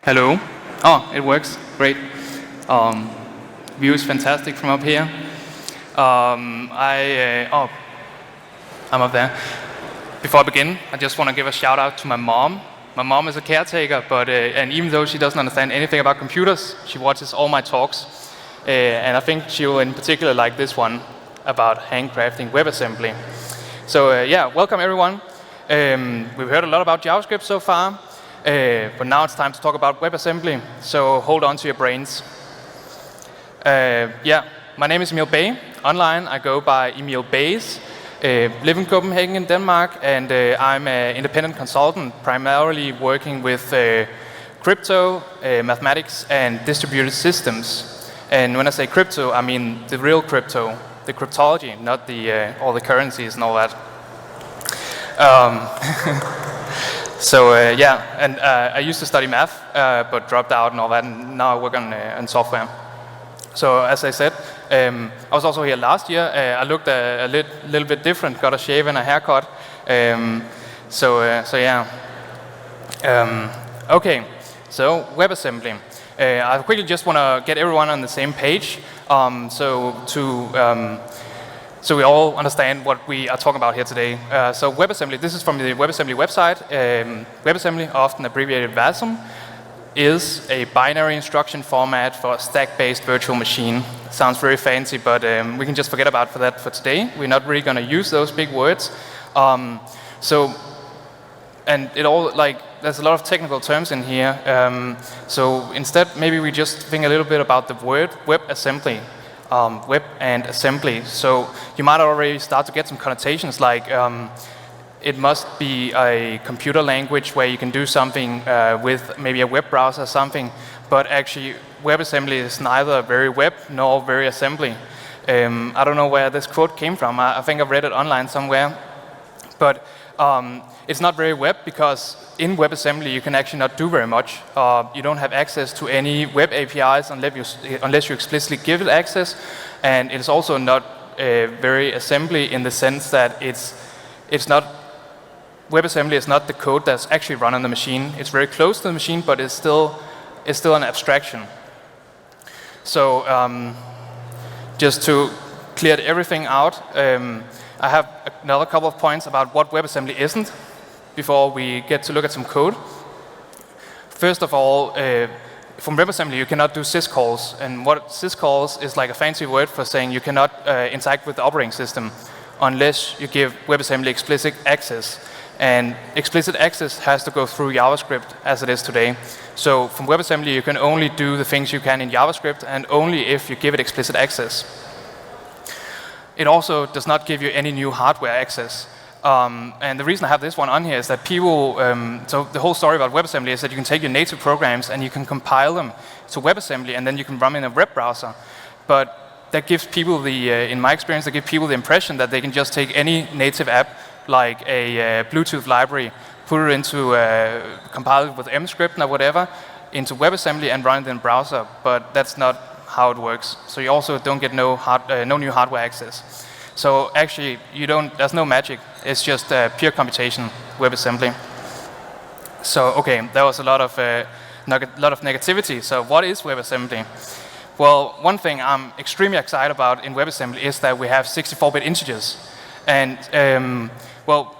Hello. Oh, it works. Great. View is fantastic from up here. I'm up there. Before I begin, I just want to give a shout out to my mom. My mom is a caretaker, and even though she doesn't understand anything about computers, she watches all my talks. And I think she will in particular like this one about handcrafting WebAssembly. So welcome everyone. We've heard a lot about JavaScript so far. But now it's time to talk about WebAssembly, so hold on to your brains. My name is Emil Bay. Online, I go by Emil Bays. Live in Copenhagen in Denmark, and I'm an independent consultant, primarily working with crypto, mathematics, and distributed systems. And when I say crypto, I mean the real crypto, the cryptology, not all the currencies and all that. I used to study math, but dropped out and all that, and now I work on software. So as I said, I was also here last year. I looked a little bit different, got a shave and a haircut. So WebAssembly. I quickly just want to get everyone on the same page. So we all understand what we are talking about here today. So WebAssembly, this is from the WebAssembly website. WebAssembly, often abbreviated WASM, is a binary instruction format for a stack-based virtual machine. Sounds very fancy, but we can just forget about that for today. We're not really going to use those big words. There's a lot of technical terms in here. So instead, maybe we just think a little bit about the word WebAssembly. Web and assembly. So you might already start to get some connotations like it must be a computer language where you can do something with maybe a web browser or something, but actually WebAssembly is neither very web nor very assembly. I don't know where this quote came from. I think I read it online somewhere. But it's not very web because in WebAssembly you can actually not do very much. You don't have access to any web APIs unless you explicitly give it access, and it's also not very assembly in the sense that it's not WebAssembly is not the code that's actually run on the machine. It's very close to the machine, but it's still an abstraction. So just to clear everything out. I have another couple of points about what WebAssembly isn't before we get to look at some code. First of all, from WebAssembly you cannot do syscalls, and what syscalls is like a fancy word for saying you cannot interact with the operating system unless you give WebAssembly explicit access. And explicit access has to go through JavaScript as it is today. So from WebAssembly you can only do the things you can in JavaScript, and only if you give it explicit access. It also does not give you any new hardware access. And the reason I have this one on here is that people, so the whole story about WebAssembly is that you can take your native programs and you can compile them to WebAssembly, and then you can run in a web browser. But that gives people in my experience, that gives people the impression that they can just take any native app, like a Bluetooth library, put it into, compile it with Emscript or whatever, into WebAssembly and run it in browser. But that's not how it works. So you also don't get no new hardware access. So actually, there's no magic. It's just pure computation, WebAssembly. So okay, there was a lot of negativity. So what is WebAssembly? Well, one thing I'm extremely excited about in WebAssembly is that we have 64-bit integers. And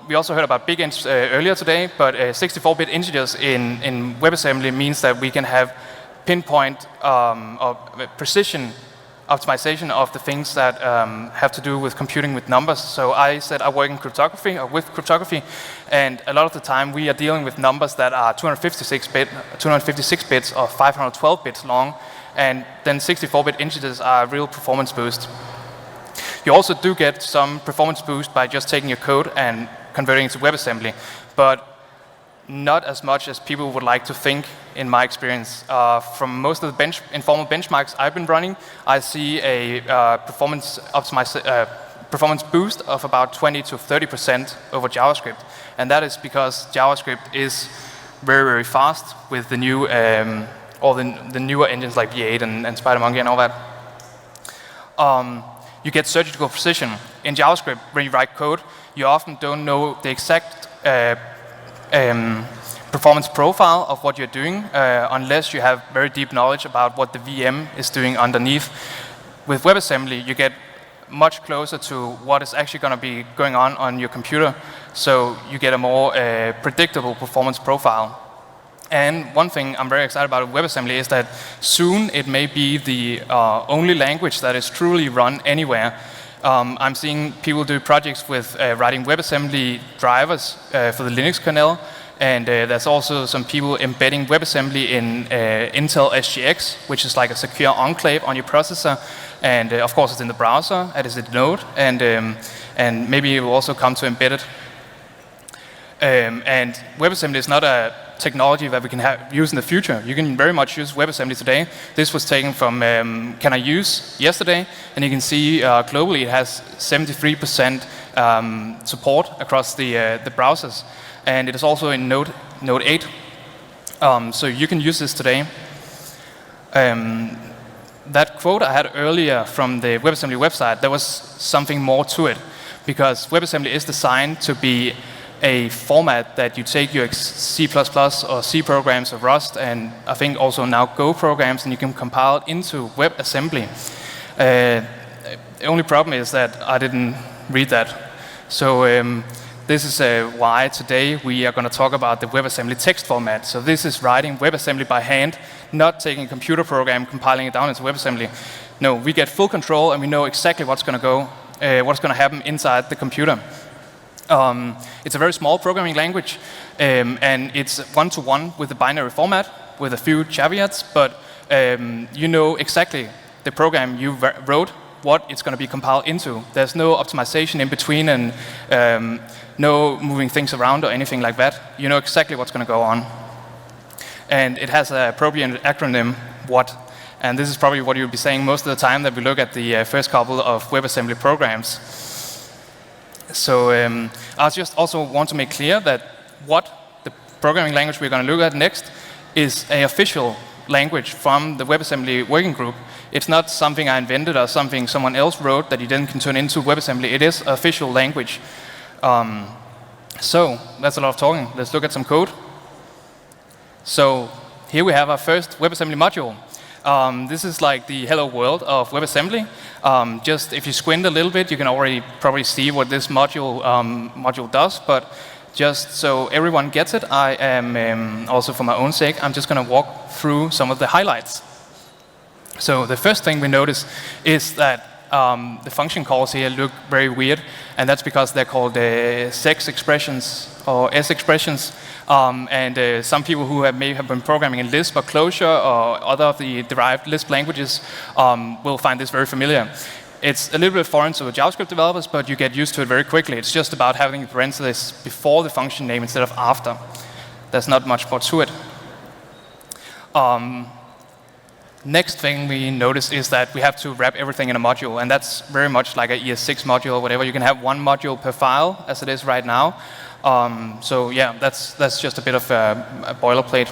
we also heard about big ints earlier today, but 64-bit integers in WebAssembly means that we can have pinpoint or precision optimization of the things that have to do with computing with numbers. So I said I work in cryptography, or with cryptography, and a lot of the time we are dealing with numbers that are 256 bits or 512 bits long, and then 64-bit integers are a real performance boost. You also do get some performance boost by just taking your code and converting it to WebAssembly, but not as much as people would like to think, in my experience. From most of the informal benchmarks I've been running, I see a performance boost of about 20 to 30% over JavaScript. And that is because JavaScript is very, very fast with the new, all the newer engines like V8 and SpiderMonkey and all that. You get surgical precision. In JavaScript, when you write code, you often don't know the exact performance profile of what you're doing, unless you have very deep knowledge about what the VM is doing underneath. With WebAssembly, you get much closer to what is actually going to be going on your computer, so you get a more predictable performance profile. And one thing I'm very excited about with WebAssembly is that soon it may be the only language that is truly run anywhere. I'm seeing people do projects with writing WebAssembly drivers for the Linux kernel, and there's also some people embedding WebAssembly in Intel SGX, which is like a secure enclave on your processor, and of course it's in the browser, as is Node, and maybe it will also come to embedded. And WebAssembly is not a technology that we can use in the future. You can very much use WebAssembly today. This was taken from Can I Use yesterday, and you can see globally it has 73% support across the browsers, and it is also in Node 8. So you can use this today. That quote I had earlier from the WebAssembly website, there was something more to it, because WebAssembly is designed to be a format that you take your C++ or C programs or Rust, and I think also now Go programs, and you can compile it into WebAssembly. The only problem is that I didn't read that. So this is why today we are going to talk about the WebAssembly text format. So this is writing WebAssembly by hand, not taking a computer program, compiling it down into WebAssembly. No, we get full control, and we know exactly what's going to happen inside the computer. It's a very small programming language, and it's one-to-one with the binary format, with a few caveats, but you know exactly the program you wrote, what it's going to be compiled into. There's no optimization in between, and no moving things around or anything like that. You know exactly what's going to go on. And it has an appropriate acronym, WHAT, and this is probably what you'll be saying most of the time that we look at the first couple of WebAssembly programs. So I just also want to make clear that what the programming language we're going to look at next is an official language from the WebAssembly working group. It's not something I invented or something someone else wrote that you then can turn into WebAssembly. It is an official language. So that's a lot of talking. Let's look at some code. So here we have our first WebAssembly module. This is like the hello world of WebAssembly. Just if you squint a little bit, you can already probably see what this module does. But just so everyone gets it, I am also for my own sake, I'm just going to walk through some of the highlights. So the first thing we notice is that the function calls here look very weird, and that's because they're called sex expressions or S expressions. And some people who may have been programming in Lisp or Clojure or other of the derived Lisp languages will find this very familiar. It's a little bit foreign to JavaScript developers, but you get used to it very quickly. It's just about having a parenthesis before the function name instead of after. There's not much more to it. Next thing we notice is that we have to wrap everything in a module, and that's very much like an ES6 module or whatever. You can have one module per file, as it is right now. So yeah, that's just a bit of a boilerplate.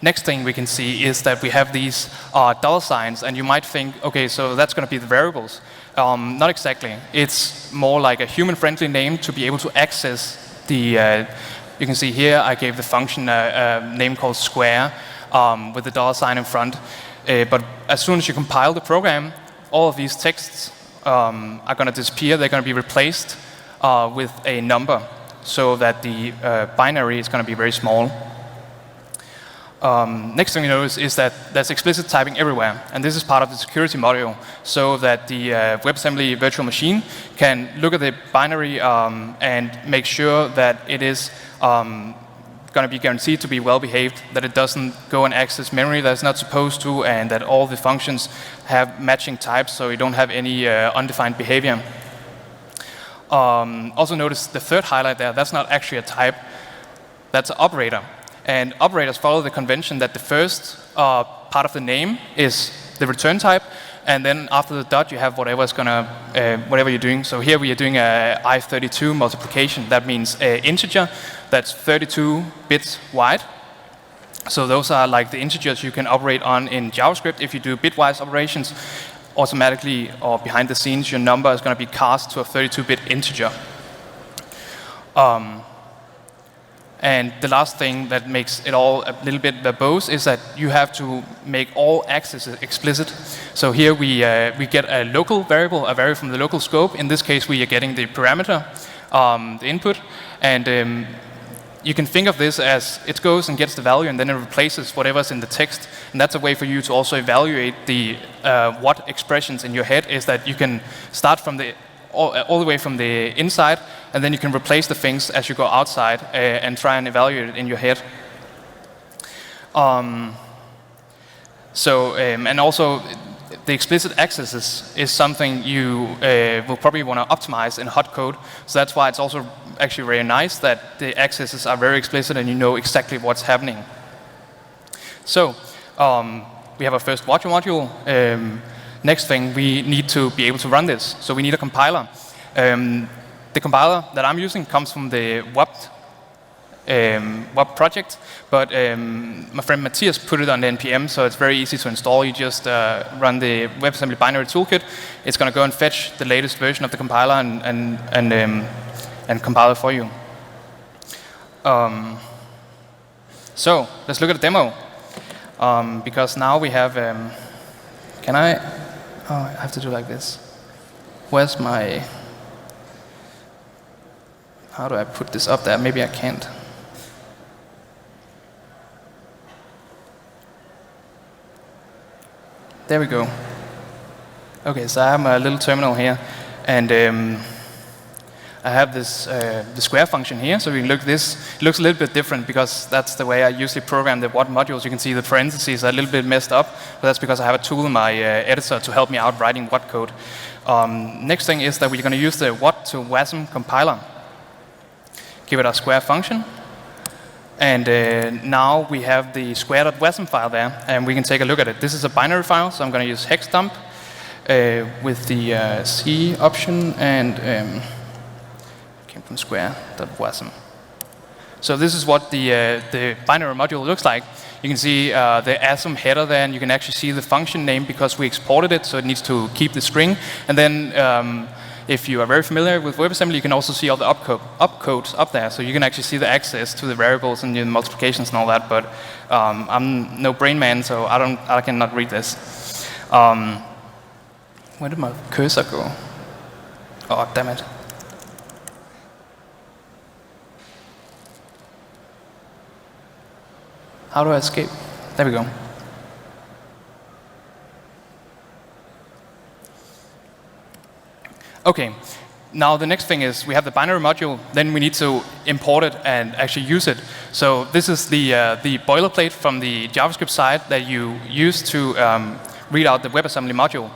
Next thing we can see is that we have these dollar signs, and you might think, okay, so that's going to be the variables. Not exactly. It's more like a human-friendly name to be able to access the. You can see here I gave the function a name called square with the dollar sign in front. But as soon as you compile the program, all of these texts are going to disappear. They're going to be replaced with a number, so that the binary is going to be very small. Next thing you notice is that there's explicit typing everywhere, and this is part of the security module, so that the WebAssembly virtual machine can look at the binary and make sure that it is going to be guaranteed to be well behaved, that it doesn't go and access memory that it's not supposed to, and that all the functions have matching types, so you don't have any undefined behavior. Also notice the third highlight there, that's not actually a type, that's an operator. And operators follow the convention that the first part of the name is the return type, and then after the dot you have whatever you're doing. So here we are doing a I32 multiplication. That means an integer that's 32 bits wide. So those are like the integers you can operate on in JavaScript. If you do bitwise operations, automatically or behind the scenes, your number is going to be cast to a 32-bit integer. And the last thing that makes it all a little bit verbose is that you have to make all access explicit. So here we get a local variable, a variable from the local scope. In this case, we are getting the parameter, the input, and you can think of this as it goes and gets the value, and then it replaces whatever's in the text. And that's a way for you to also evaluate the what expressions in your head is that you can start from the all the way from the inside, and then you can replace the things as you go outside and try and evaluate it in your head. And also, the explicit access is something you will probably want to optimize in hot code. So that's why it's also actually very nice that the accesses are very explicit and you know exactly what's happening. So we have our first watcher module. Next thing, we need to be able to run this. So we need a compiler. The compiler that I'm using comes from the WAP project, but my friend Matthias put it on the NPM, so it's very easy to install. You just run the WebAssembly binary toolkit. It's going to go and fetch the latest version of the compiler and compile it for you. So let's look at the demo, because now we have. Can I? Oh, I have to do like this. Where's my? How do I put this up there? Maybe I can't. There we go. Okay, so I have my little terminal here, and I have this the square function here. So we can look at this. It looks a little bit different because that's the way I usually program the WAT modules. You can see the parentheses are a little bit messed up, but that's because I have a tool in my editor to help me out writing WAT code. Next thing is that we're going to use the WAT to WASM compiler. Give it a square function, and now we have the square.wasm file there, and we can take a look at it. This is a binary file, so I'm going to use hexdump with the C option, and came from square.wasm. So this is what the binary module looks like. You can see the ASM header there, and you can actually see the function name because we exported it, so it needs to keep the string. And then if you are very familiar with WebAssembly, you can also see all the opcodes up there, so you can actually see the access to the variables and the multiplications and all that. But I'm no brain man, so I cannot read this. Where did my cursor go? Oh, damn it! How do I escape? There we go. Okay, now the next thing is we have the binary module, then we need to import it and actually use it. So this is the boilerplate from the JavaScript side that you use to read out the WebAssembly module.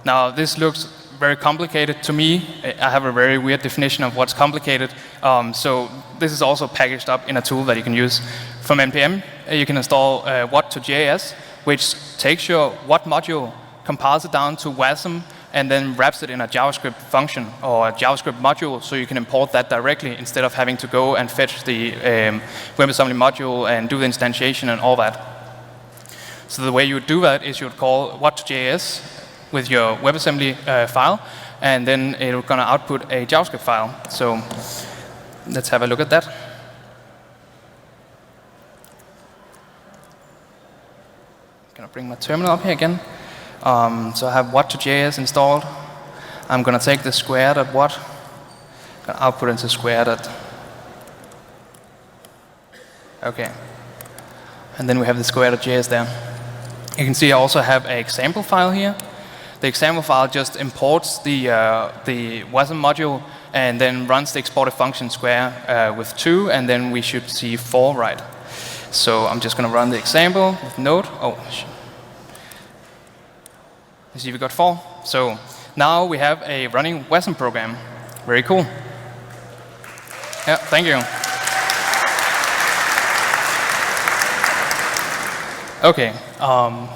Now this looks very complicated to me. I have a very weird definition of what's complicated. So this is also packaged up in a tool that you can use. From NPM, you can install WAT to JS, which takes your WAT module, compiles it down to WASM, and then wraps it in a JavaScript function or a JavaScript module, so you can import that directly instead of having to go and fetch the WebAssembly module and do the instantiation and all that. So the way you would do that is you would call WAT2JS with your WebAssembly file, and then it's going to output a JavaScript file. So let's have a look at that. I'm going to bring my terminal up here again. So I have WAT2JS installed. I'm going to take the square.wat, output into square. Okay. And then we have the square.js there. You can see I also have an example file here. The example file just imports the WASM module and then runs the exported function square with 2, and then we should see 4, right? So I'm just going to run the example with Node. Oh, you see we got 4. So now we have a running WASM program. Very cool. Yeah, thank you. Okay,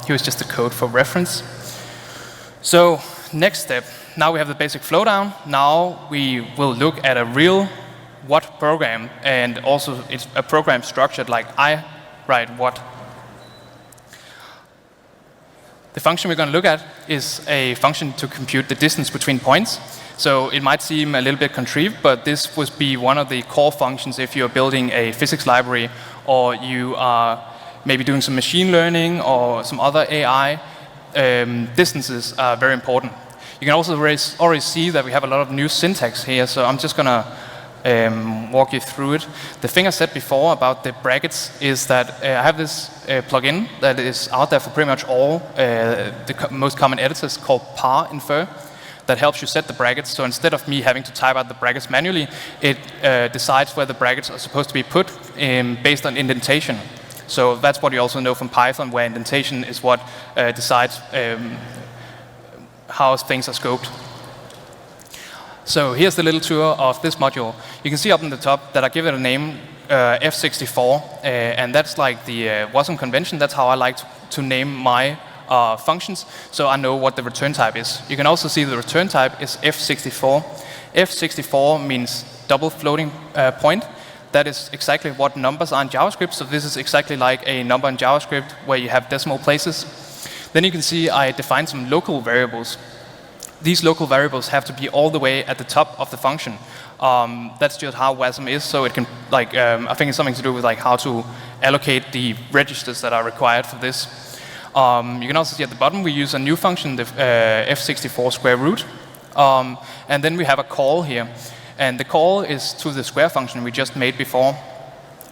here's just the code for reference. So next step, now we have the basic flow down. Now we will look at a real WAT program, and also it's a program structured like I write WAT. The function we're going to look at is a function to compute the distance between points. So it might seem a little bit contrived, but this would be one of the core functions if you're building a physics library, or you are maybe doing some machine learning or some other AI. Distances are very important. You can also already see that we have a lot of new syntax here, so I'm just going to walk you through it. The thing I said before about the brackets is that I have this plugin that is out there for pretty much all the most common editors called PAR-Infer that helps you set the brackets. So instead of me having to type out the brackets manually, it decides where the brackets are supposed to be put based on indentation. So that's what you also know from Python, where indentation is what decides how things are scoped. So here's the little tour of this module. You can see up in the top that I give it a name, F64, and that's like the WASM convention. That's how I like to name my functions, so I know what the return type is. You can also see the return type is F64. F64 means double floating point. That is exactly what numbers are in JavaScript, so this is exactly like a number in JavaScript where you have decimal places. Then you can see I defined some local variables. These local variables have to be all the way at the top of the function. That's just how WASM is, so it can, like, I think it's something to do with like how to allocate the registers that are required for this. You can also see at the bottom we use a new function, the F64 square root. And then we have a call here. And the call is to the square function we just made before,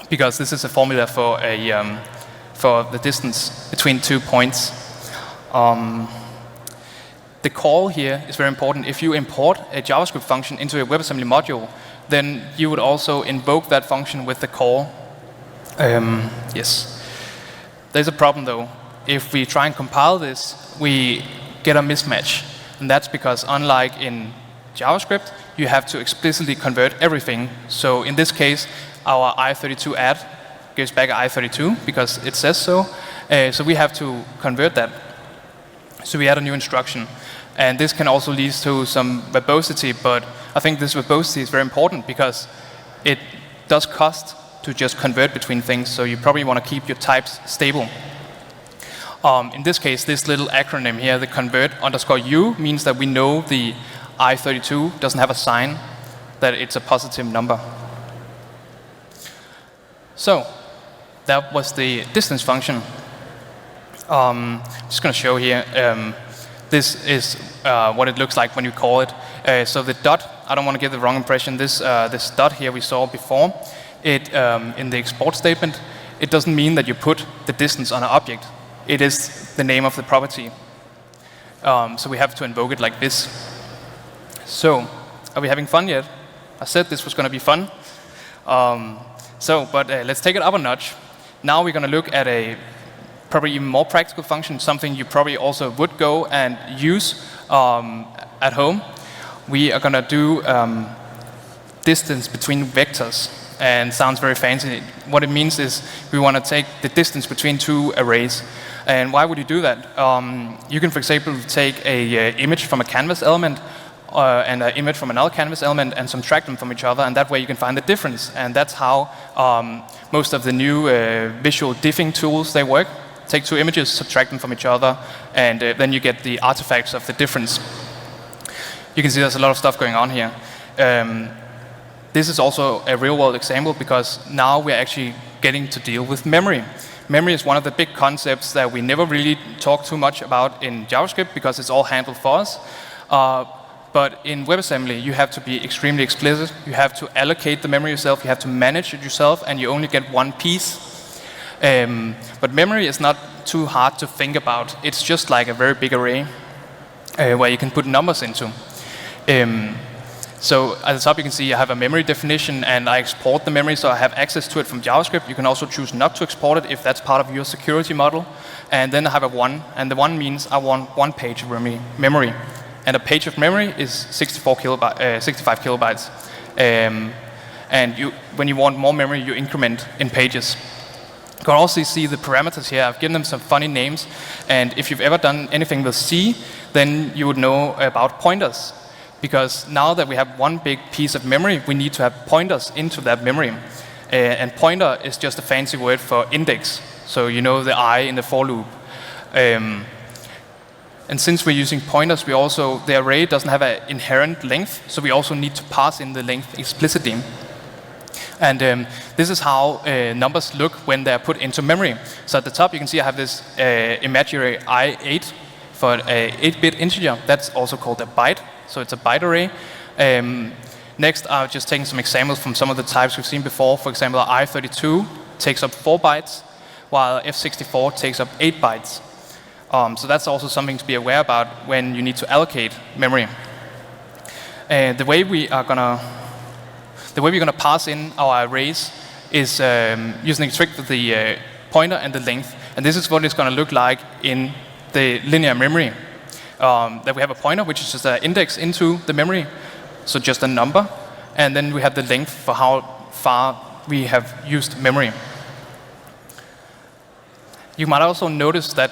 because this is a formula for the distance between 2 points. The call here is very important. If you import a JavaScript function into a WebAssembly module, then you would also invoke that function with the call. Yes. There's a problem though. If we try and compile this, we get a mismatch. And that's because unlike in JavaScript, you have to explicitly convert everything. So in this case, our i32 add gives back i32 because it says so. So we have to convert that. So we add a new instruction. And this can also lead to some verbosity, but I think this verbosity is very important because it does cost to just convert between things, so you probably want to keep your types stable. In this case, this little acronym here, the convert_u, means that we know the i32 doesn't have a sign, that it's a positive number. So that was the distance function. I'm just going to show here. This is what it looks like when you call it. So the dot, I don't want to give the wrong impression. This dot here we saw before, it in the export statement, it doesn't mean that you put the distance on an object. It is the name of the property. So we have to invoke it like this. So, are we having fun yet? I said this was going to be fun. But let's take it up a notch. Now we're going to look at a probably even more practical function, something you probably also would go and use at home. We are going to do distance between vectors, and sounds very fancy. What it means is we want to take the distance between two arrays. And why would you do that? You can, for example, take an image from a canvas element and an image from another canvas element and subtract them from each other, and that way you can find the difference. And that's how most of the new visual diffing tools, they work. Take two images, subtract them from each other, and then you get the artifacts of the difference. You can see there's a lot of stuff going on here. This is also a real-world example because now we're actually getting to deal with memory. Memory is one of the big concepts that we never really talk too much about in JavaScript because it's all handled for us. But in WebAssembly, you have to be extremely explicit. You have to allocate the memory yourself. You have to manage it yourself, and you only get one piece. But memory is not too hard to think about. It's just like a very big array where you can put numbers into. So at the top you can see I have a memory definition and I export the memory, so I have access to it from JavaScript. You can also choose not to export it if that's part of your security model. And then I have a 1, and the 1 means I want 1 page of memory. And a page of memory is 65 kilobytes. And when you want more memory, you increment in pages. You can also see the parameters here. I've given them some funny names. And if you've ever done anything with C, then you would know about pointers. Because now that we have one big piece of memory, we need to have pointers into that memory. And pointer is just a fancy word for index. So you know the I in the for loop. And since we're using pointers, the array doesn't have an inherent length, so we also need to pass in the length explicitly. And this is how numbers look when they're put into memory. So at the top, you can see I have this imaginary I8 for an 8-bit integer. That's also called a byte, so it's a byte array. Next, I've just taken some examples from some of the types we've seen before. For example, I32 takes up 4 bytes, while F64 takes up 8 bytes. So that's also something to be aware about when you need to allocate memory. The way we're going to pass in our arrays is using a trick with the pointer and the length. And this is what it's going to look like in the linear memory. That we have a pointer, which is just an index into the memory, so just a number. And then we have the length for how far we have used memory. You might also notice that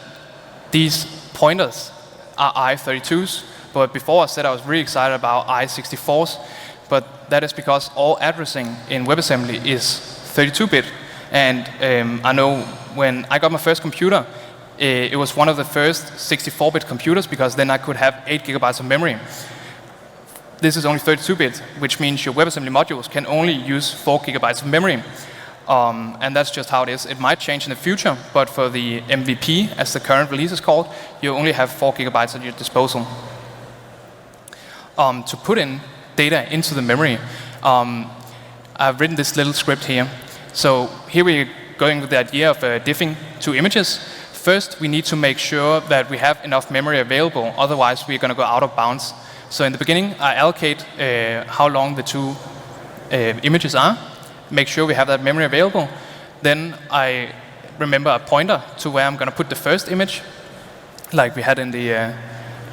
these pointers are I32s, but before I said I was really excited about I64s, but that is because all addressing in WebAssembly is 32-bit. And I know when I got my first computer, it was one of the first 64-bit computers, because then I could have 8 gigabytes of memory. This is only 32-bit, which means your WebAssembly modules can only use 4 gigabytes of memory. And that's just how it is. It might change in the future, but for the MVP, as the current release is called, you only have 4 gigabytes at your disposal. To put in data into the memory, I've written this little script here. So here we're going with the idea of diffing 2 images. First, we need to make sure that we have enough memory available, otherwise we're going to go out of bounds. So in the beginning, I allocate how long the 2 images are, make sure we have that memory available. Then I remember a pointer to where I'm going to put the first image, like we had in the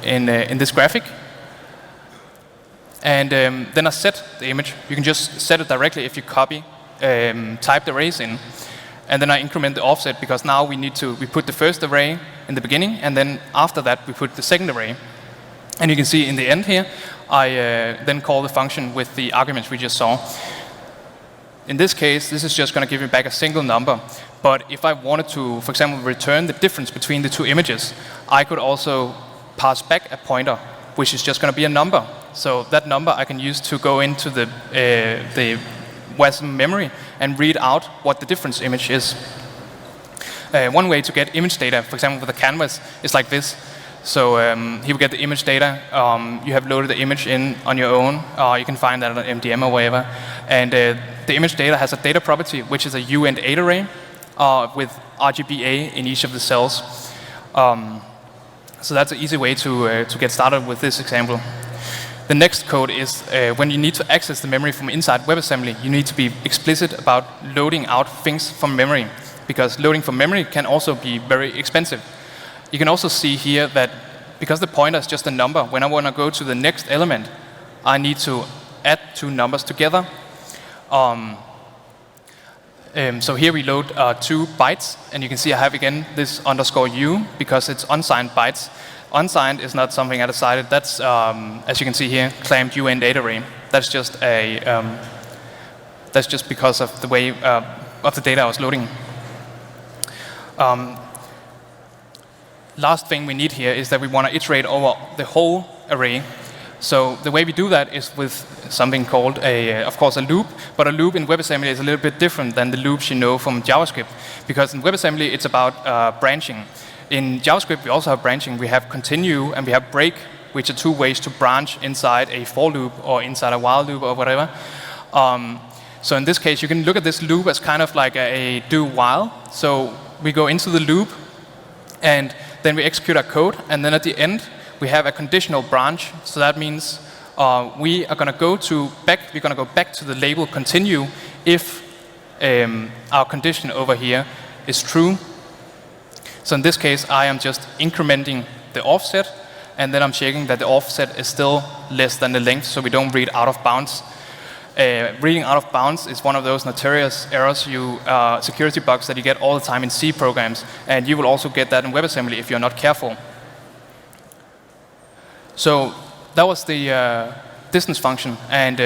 in this graphic. And then I set the image. You can just set it directly if you copy typed arrays in. And then I increment the offset, because now we put the first array in the beginning, and then after that we put the second array. And you can see in the end here, I then call the function with the arguments we just saw. In this case, this is just going to give me back a single number. But if I wanted to, for example, return the difference between the 2 images, I could also pass back a pointer, which is just going to be a number. So that number I can use to go into the WASM memory and read out what the difference image is. One way to get image data, for example, with a canvas, is like this. So here we get the image data. You have loaded the image in on your own. You can find that on MDM or wherever. And the image data has a data property, which is a uint8 array with RGBA in each of the cells. So that's an easy way to get started with this example. The next code is when you need to access the memory from inside WebAssembly, you need to be explicit about loading out things from memory, because loading from memory can also be very expensive. You can also see here that because the pointer is just a number, when I want to go to the next element, I need to add 2 numbers together. So here we load 2 bytes, and you can see I have again this _u because it's unsigned bytes. Unsigned is not something I decided. That's, as you can see here, claimed uint8 array. That's just because of the way of the data I was loading. Last thing we need here is that we want to iterate over the whole array. So the way we do that is with something called, of course, a loop. But a loop in WebAssembly is a little bit different than the loops you know from JavaScript. Because in WebAssembly, it's about branching. In JavaScript, we also have branching. We have continue and we have break, which are 2 ways to branch inside a for loop or inside a while loop or whatever. So in this case, you can look at this loop as kind of like a do while. So we go into the loop, and then we execute our code, and then at the end, we have a conditional branch. So that means we are going to go back to the label continue if our condition over here is true. So in this case, I am just incrementing the offset, and then I'm checking that the offset is still less than the length, so we don't read out of bounds. Reading out of bounds is one of those notorious errors, security bugs that you get all the time in C programs, and you will also get that in WebAssembly if you're not careful. So that was the distance function, and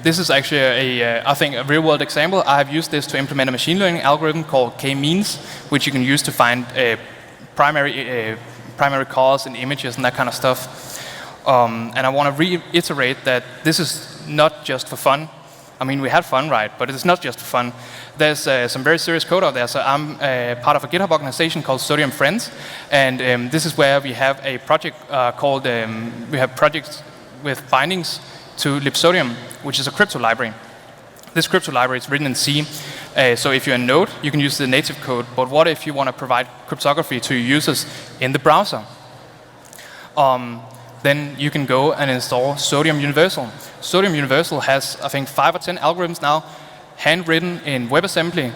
this is actually I think a real-world example. I have used this to implement a machine learning algorithm called k-means, which you can use to find primary primary colors and images and that kind of stuff. And I want to reiterate that this is not just for fun. I mean, we had fun, right? But it's not just for fun. There's some very serious code out there. So I'm part of a GitHub organization called Sodium Friends, and this is where we have a project called, we have projects with bindings to libsodium, which is a crypto library. This crypto library is written in C, so if you're a node, you can use the native code, but what if you want to provide cryptography to your users in the browser? Then you can go and install Sodium Universal. Sodium Universal has, I think, 5 or 10 algorithms now, handwritten in WebAssembly.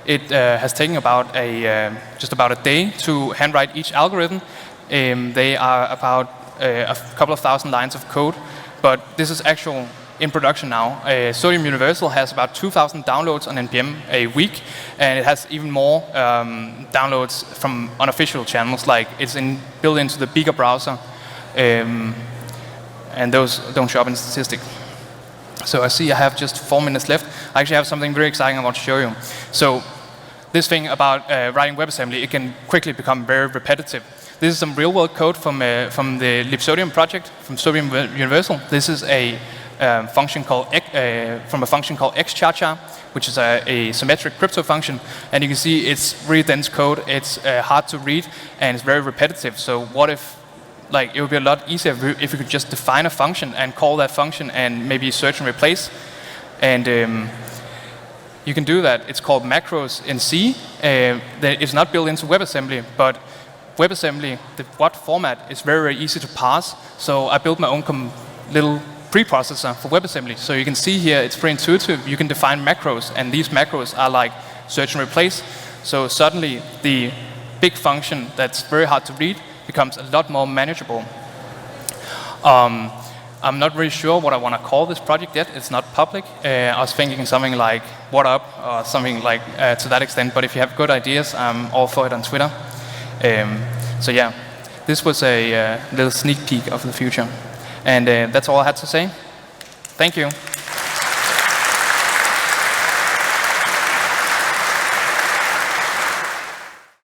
It has taken about just about a day to handwrite each algorithm. They are about a couple of thousand lines of code, but this is actual in production now. Sodium Universal has about 2,000 downloads on NPM a week, and it has even more downloads from unofficial channels, like it's built into the bigger browser, and those don't show up in statistics. So I see I have just 4 minutes left. I actually have something very exciting I want to show you. So this thing about writing WebAssembly, it can quickly become very repetitive. This is some real-world code from the libsodium project, from Sodium Universal. This is a function called from a function called xcharchar, which is a symmetric crypto function. And you can see it's really dense code. It's hard to read, and it's very repetitive. So what if, like, it would be a lot easier if you could just define a function and call that function and maybe search and replace. And you can do that. It's called macros in C. It's not built into WebAssembly, but WebAssembly, the WAT format, is very, very easy to parse. So I built my own little preprocessor for WebAssembly. So you can see here, it's pretty intuitive. You can define macros, and these macros are like search and replace. So suddenly, the big function that's very hard to read becomes a lot more manageable. I'm not really sure what I want to call this project yet. It's not public. I was thinking something like "what up" or something like to that extent. But if you have good ideas, I'm all for it on Twitter. So yeah, this was a little sneak peek of the future. And that's all I had to say. Thank you.